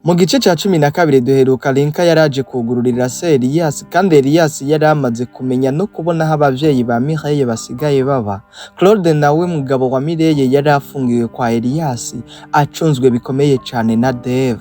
Mu gice ca 12 duheruka LYNCA yaraje kugururira se Elias, kandi Elias yari amaze kumenya no kubona aho abavyeyi ba Mireille basigaye baba. Claude nawe mugabo wa Mireille yari afungiwe kwa Elias, acunzwe bikomeye cane na Dave.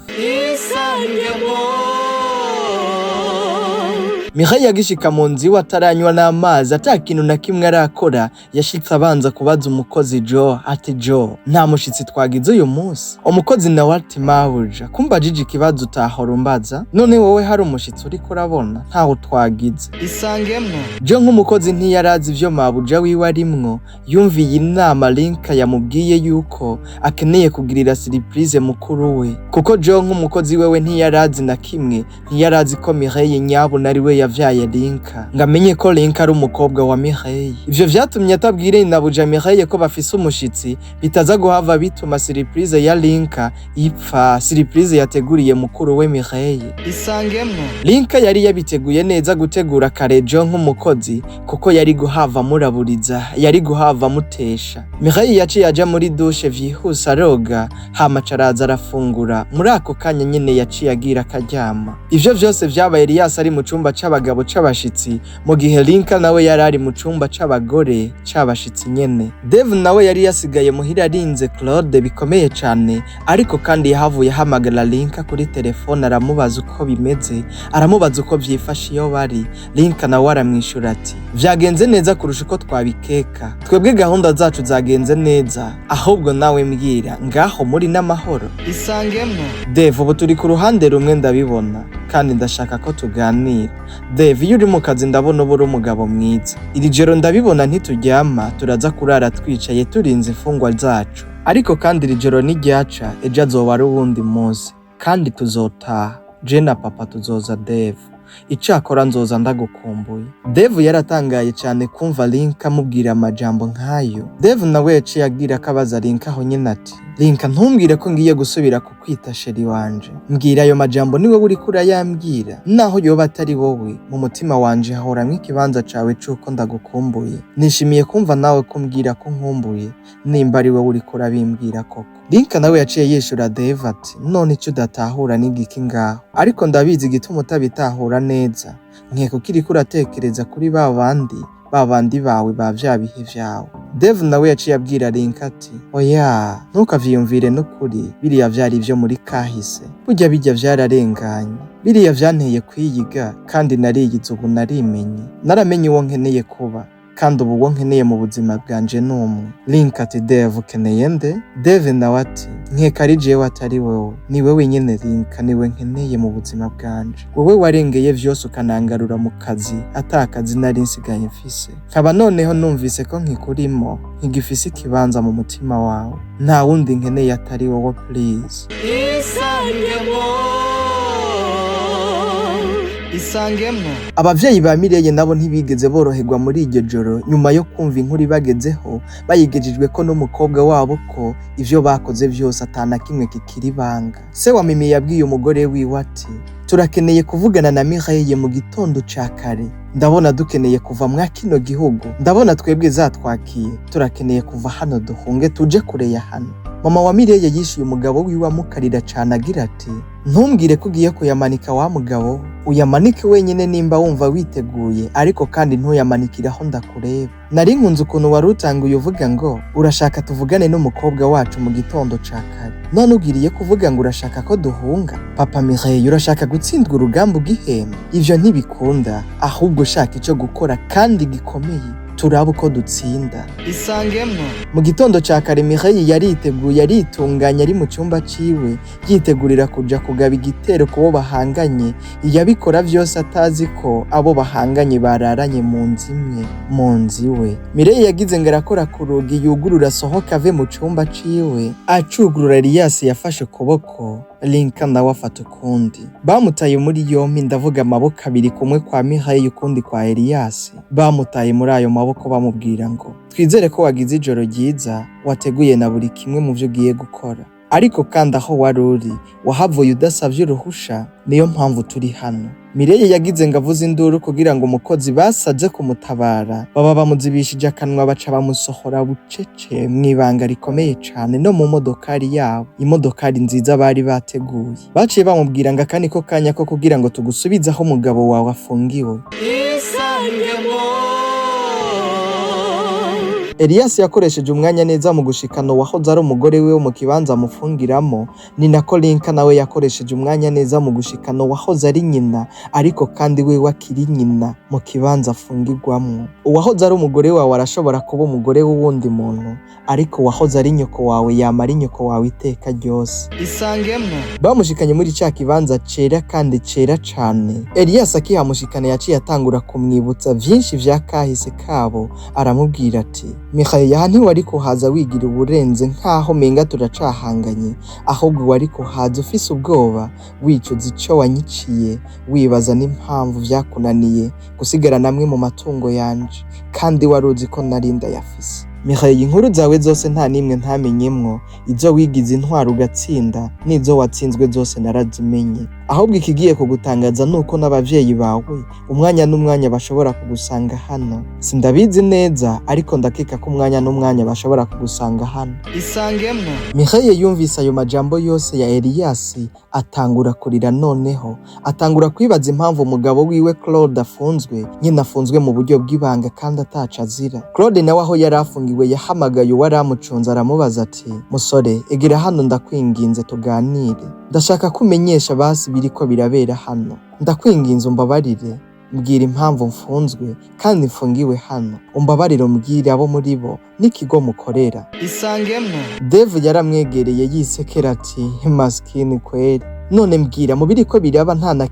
Mireille yagishika mu nzu iwe ataranywa n'amazi, ata kintu na kimwe arakora. Yashitse abanza kubaza umukozi Joe ati Joe, nta mushitsi twagize uyu munsi? Umukozi nawe ati mabuja, kumbajije ikibazo utahora umbaza, none wowe hari umushitsi uriko urabona? Ntaho twagize. Isangemwo. Joe nk'umukozi ntiyarazi ivyo mabuja wiwe arimwo, yumviye inama LYNCA yamubwiye yuko akeneye kugirira surprise mukuru we, kuko Joe nk'umukozi wewe ntiyarazi na kimwe, ntiyarazi ko Mireille nyabo nari we yavyaye LYNCA, ngamenye ko LYNCA ari umukobwa wa Mireille. Ivyo vyatumye atabwire nabuja Mireille ko bafise umushitsi, bitaza guhava bituma surprise ya LYNCA ipfa, surprise yateguriye mukuru we Mireille. Isangemwo. LYNCA yari yabiteguye neza gutegura kare Joe nk'umukozi, kuko yari guhava muraburiza, yari guhava mutesha. Mireille yaciye aja muri douche vyihuse aroga, hama caraza arafungura. Muri ako kanya nyene yaciye agira akaryama. Ivyo vyose vyabaye Elias ari mu cumba c'abagabo c'abashitsi, mu gihe LYNCA nawe yari ari mu cumba c'abagore c'abashitsi nyene. Dave nawe yari yasigaye muhira arinze Claude bikomeye cane, ariko kandi yahavuye hamagara LYNCA kuri telefone aramubaza uko bimeze, aramubaza uko vyifashe iyo bari. LYNCA nawe aramwishura ati vyagenze neza kurusha uko twabikeka, twebwe gahunda zacu zagenze neza, ahubwo nawe mbwira ngaho muri n'amahoro? Isangemwo. Dave, ubu turi ku ruhande rumwe ndabibona, kandi ndashaka ko tuganira. Dave, iyo uri mu kazi ndabona uba uri umugabo mwiza. Iri joro ndabibona ntituryama, turaza kurara twicaye turinze imfungwa zacu, ariko kandi iri joro niryaca ejo azoba ari uwundi munsi, kandi tuzotaha. Je na papa tuzoza Dave, icakora nzoza ndagukumbuye. Dave yaratangaye cyane kumva LYNCA amubwira amajambo nk'ayo. Dave nawe yaciye agira akabaza LYNCA aho nyene ati LYNCA, ntumbwire ko ngiye gusubira kukwita sheri wanje. Mbwira ayo majambo niwe uri kura yambwira, naho yoba atari wowe, mu mutima wanje hahoramwo ikibanza cawe c'uko ndagukumbuye. Nishimiye kumva nawe kumbwira ko nkumbuye, nimba ari wowe uri kura bimbwira koko. LYNCA nawe yaciye yishura Dave ati none icyo udatahura n'igiki ngaho? Ariko ndabizi igituma utabitahura neza, nkeko kiriko uratekereza kuri babandi bawe ba vya bihe vyawe. Dave nawe yaciye abwira LYNCA ati oya, ntukavyiyumvire n'ukuri, biriya vyari ivyo muri kahise, burya bijya vyararenganye, biriya vyanteye kwiyiga, kandi nariyize ubu narimenye, naramenye uwo nkeneye kuba, kandi ubu uwo nkeneye mu buzima bwanje n'umwe. LYNCA ati Dave, ukeneye nde? Dave nawe ati nkeka ari jewe atari wowe, ni wewe nyene LYNCA, niwe nkeneye mu buzima bwanje. Wowe warengeye vyose ukanangarura mu kazi, ata akazi nari nsigaye mfise, nkaba noneho numvise ko nkikurimo, nkigifise ikibanza mu mutima wawe. Nta wundi nkeneye atari wowe, please. Isangemwo. Abavyeyi ba Mireille nabo ntibigeze boroherwa muri iryo joro, nyuma yo kumva inkuru ibagezeho, bayigejejwe ko n'umukobwa wabo ko ivyo bakoze vyose atana kimwe kikiri banga. Se wa Mimi yabwiye umugore wiwe ati turakeneye kuvugana na Mireille mu gitondo ca kare, ndabona dukeneye kuva mwa kino gihugu, ndabona twebwe zatwakiye, turakeneye kuva hano duhunge tuje kure ya hano. Mama wa Mireille yishuye umugabo wiwe amukarira cane agira ati ntumbwire ko ugiye kuyamanika wa mugabo, uyamanike wenyene nimba wumva witeguye, ariko kandi ntuyamanikiraho ndakureba. Nari nkunze ukuntu wari utanguye uvuga ngo urashaka tuvugane n'umukobwa wacu mu gitondo ca kare, none ugiriye kuvuga ngo urashaka ko duhunga. Papa Mireille, urashaka gutsindwa urugamba ugihema? Ivyo ntibikunda, ahubwo ushaka ico gukora kandi gikomeye, turaba uko dutsinda. Isangemwo. Mu gitondo ca kare Mireille yariteguye, aritunganya, ari mu cyumba ciwe yitegurira kuja kugaba igitero kubo bahanganye. Yabikora vyose atazi ko abo bahanganye bararanye mu nzu imwe, mu nzu iwe. Mireille yagize ngo arakora ku rugi yugurura asohoka ave mu cyumba ciwe, acugurura Elias yafashe ukuboko, LYNCA nawe afata ukundi. Bamutaye muri yompi, ndavuga amaboko abiri, kumwe kwa Mireille ukundi kwa Elias. Bamutaye muri ayo maboko bamubwira ngo twizere ko wagize ijoro ryiza, wateguye na buri kimwe mu vyo ugiye gukora, ariko kandi aho wari uri wahavuye udasavye uruhusha, niyo mpamvu turi hano. Mireye yagize ngo avuze induru kugira ngo umukozi basaje kumutabara baba bamuzibishije akanwa baca bamusohora bucece mw'ibanga rikomeye cane no mu modokari yabo, imodokari nziza bari bateguye. Baciye bamubwira ngo aka niko kanya ko kugira ngo tugusubize aho umugabo wawe afungiwe. Elias yakoresheje umwanya neza mu gushikana uwahoze ari umugore we wo mu kibanza amufungiramo, ni nako LYNCA nawe yakoresheje umwanya neza mu gushikana uwahoze ari nyina ariko kandi we wakiri nyina mu kibanza afungirwamo. Uwahoze ari umugore wawe arashobora kuba umugore w'uwundi muntu, ariko uwahoze ari nyoko wawe yama ari nyoko wawe iteka ryose. Isangemwo bamushikanye muri ca kibanza cera kandi cera cane. Elias akihamushikana yaciye atangura kumwibutsa vyinshi vya kahise kabo, aramubwira ati Mikhaye aha ntiwari kuhaza wigira uburenze nkaho menga turacahanganye, ahubwo wari kuhaza ufise ubwoba wicuza ico wanyiciye, wibaza n'impamvu vyakunaniye gusigara namwe mu matungo yanje kandi waruzi ko narinda yafise. Mikhaye inkuru zawe zose nta nimwe ntamenyemwo, izo wigize intwaro ugatsinda n'izo watsinzwe zose narazimenye. Ahubwo ikigiye kugutangaza nuko n'abavyeyi bawe umwanya n'umwanya bashobora kugusanga hano. Sindabizi neza ariko ndakeka ko umwanya n'umwanya bashobora kugusanga hano. Isangemwo Mikhaye yumvise ayo majambo yose ya Elias atangura kurira, noneho atangura kwibaza impamvu umugabo wiwe Claude afunzwe, nyina afunzwe mu buryo bw'ibanga kandi ataca azira. Claude nawe aho yari afungiwe yahamagaye uwari amucunze aramubaza ati musore egera hano ndakwinginze tuganire, ndashaka kumenyesha basi biriko birabera hano, ndakwinginze umbabarire mbwira impamvu mfunzwe kandi mfungiwe hano, umbabarire umbwire abo muri bo n'ikigo mukorera. Isangemwo Dave yaramwegereye yisekera ati maskini kweli, none mbwira mu biriko biraba nta na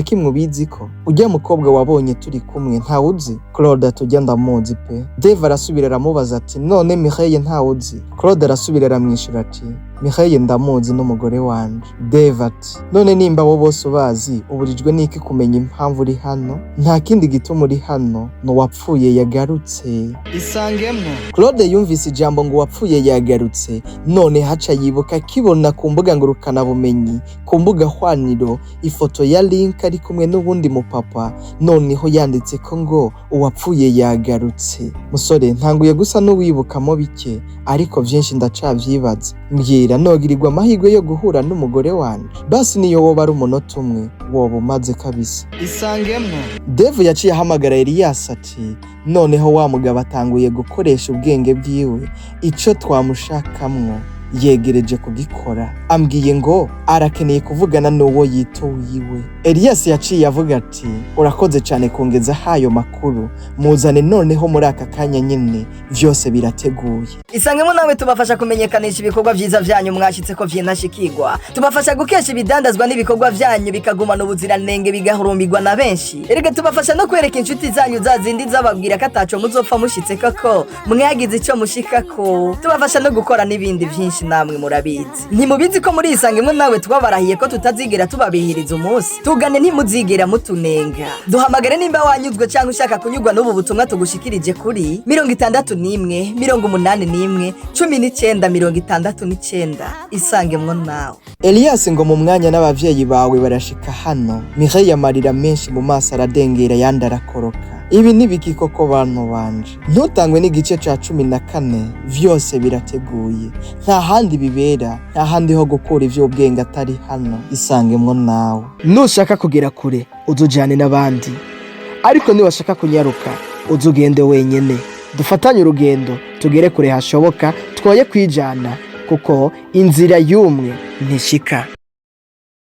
kimwe ubizi ko ujya mukobwa wabonye turi kumwe ntawuzi? Claude tujya ndamuzi pe. Dave arasubira aramubaza ati none Mikhaye ntawuzi? Claude arasubira aramwishura ati Mikhaye ndamuzi n'umugore wanje. Dave ati none nimba abo bose ubazi uburijwe niki kumenya impamvu uri hano? Nta kindi gituma uri hano, no wapfuye yagarutse. Isangemwo Claude yumvise ijambo ngo wapfuye yagarutse, none haca yibuka kibona ku mbuga ngurukana bumenyi, ku mbuga hwaniro ifoto ya LYNCA ari kumwe n'ubundi mupapa, noneho yanditse ko ngo uwapfuye yagarutse. Musore ntanguye gusa n'uwibukamo bike ariko vyinshi ndacavyibaza, mbwira nogirirwa amahirwe yo guhura n'umugore wanje basi niyo woba ari umunota umwe woba umaze kabisa. Isangemwo Dave yaciye ahamagara Elias ati noneho wa mugabo atanguye gukoresha ubwenge bwiwe, ico twamushakamwo yegereje kugikora, ambwiye ngo arakeneye kuvugana n'uwo yito wiwe. Elias yaciye avuga ati urakoze cyane kongeza hayo makuru, muzane noneho muri aka kanya nyine vyose birateguye. Isangemwo nawe tubafasha kumenyekanisha ibikorwa vyiza vyanyu mwashitse ko vyinashikirwa, tubafasha gukesha ibidandazwa n'ibikorwa vyanyu bikagumana ubuziranenge bigahurumbirwa na benshi. Erega tubafasha no kwereka inshuti zanyu zazindi zababwira ko ataco muzopfa mushitse koko mwagize ico mushikako. Tubafasha no gukora n'ibindi vyinshi namwe murabizi. Ntimubizi ko muri Isangemwo nawe twabarahiye ko tutazigera tubabihiriza umunsi, tugane ntimuzigera mutunenga. Duhamagare nimba wanyuzwe cyangwa ushaka kunyurwa n'ubu butumwa tugushikirije kuri 61 81 19 69. Isangemwo nawe. Elias ngo mu mwanya n'abavyeyi bawe barashika hano, Mikhaye amarira menshi mu maso aradengera yandi arakoroka. Ibi nibiki koko bantu banje? Ntutangwe n'igice ca 14 vyose birateguye, nta handi bibera, nta handi ho gukura ivyo ubwenge atari hano. Isangemwo nawe. Nushaka kugera kure uzujane n'abandi, ariko niwashaka kunyaruka uzugende wenyene. Dufatanye urugendo tugere kure hashoboka, twoye kwijana kuko inzira y'umwe ntishika.